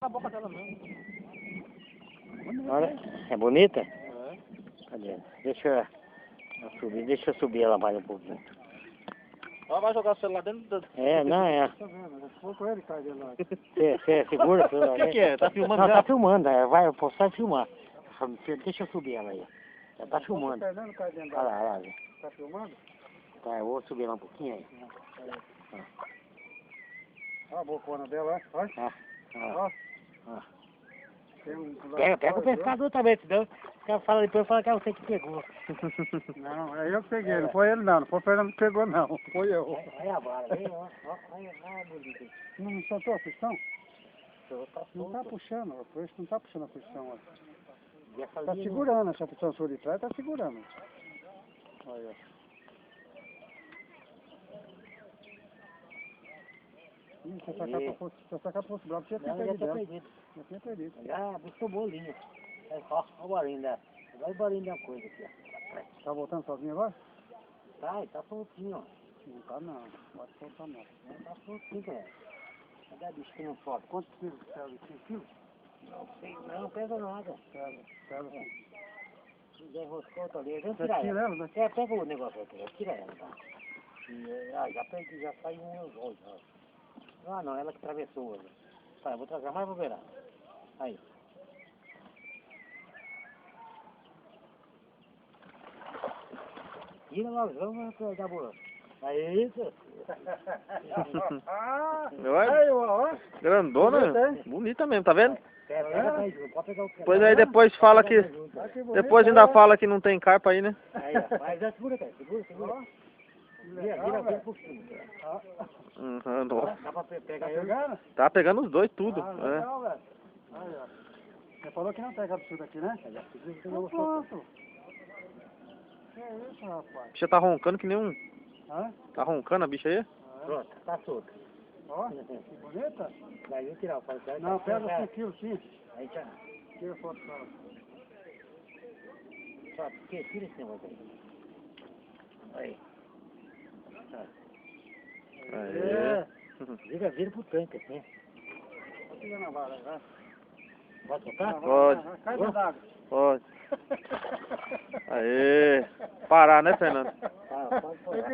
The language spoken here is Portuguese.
Na boca dela mesmo. Olha, é bonita? É. Cadê? Deixa eu subir ela mais um pouquinho. Ela vai jogar o celular dentro do... É, não, é. Tá vendo? Vou com ele, cara, de lá. Você segura? O que é? Tá filmando Não, já? tá filmando, vai postar e filmar. Deixa eu subir ela aí. Já tá filmando. Tá perdendo, cara, dentro Olha da... lá, olha lá. Tá filmando? Tá, eu vou subir lá um pouquinho aí. Olha a bocona dela, olha. Ah, ah, Ó. ah. Tem um... Pega o pescador também, senão o cara fala depois, fala que é você que pegou. Não, é eu que peguei, não foi ele não. Não foi o Fernando que pegou não. Foi eu. Olha a vara, vem, ó, olha bonito. Não soltou a frição? Tá Não tá puxando, o peixe não tá puxando a frição, ó. Tá Tá segurando essa frição sua de trás, tá segurando. Olha, ó. Se eu sacar pro bravo, já tinha Não, já perdido tá ela. perdido. Já tinha perdido. Já buscou bolinha. Ó, o bolinho da... Olha o bolinho da coisa aqui, ó. Tá voltando sozinho agora? Tá soltinho, ó. Não tá não, pode soltar não. Não tá soltinho, cara. Cadê a bicho que não solta? Quantos quilos pesa? 5 quilos? Não sei, não pesa nada. Pesa sim. Já enroscou, tá ali. Vamos Você tirar tira ela. ela, né? É, pega o negócio aqui, tira ela, tá? Já perdi, já saiu um dois, ó. Ah, não, ela que atravessou hoje. Tá, eu vou trazer mais pra verá. Aí. Tira lá, vamos dar boa. Aí, isso. Aí, ó. Grandona, Bonita, hein? bonita mesmo, tá vendo? Pega pra aí, pode pegar o Depois aí depois fala que... Depois ainda fala que não tem carpa aí, né? Aí, ó. Mas já segura, cara. Segura. Vira por cima. Uhum, nossa. Dá pra pegar Tá ele. pegando? Tá pegando os dois tudo. Ah, É. legal, velho. Aí, ó. Você falou que não pega absurdo aqui, né? Já segura, Então pronto. Que isso, rapaz? A bicha tá roncando que nem um... Hã? Tá roncando a bicha aí? Pronto, tá solto. Ó, que bonita. Daí eu tirar o pau. Não, pega 5 quilos, sim. Aí já. Tira foto pra ela. Só, tira esse negócio aí. Aí. Aê. Vira pro tanque, assim. Tá tirando a vara, vai. Pode tocar? Pode. Cai dentro d'água. Pode. Aê. Parar, né, Fernando? Pode parar.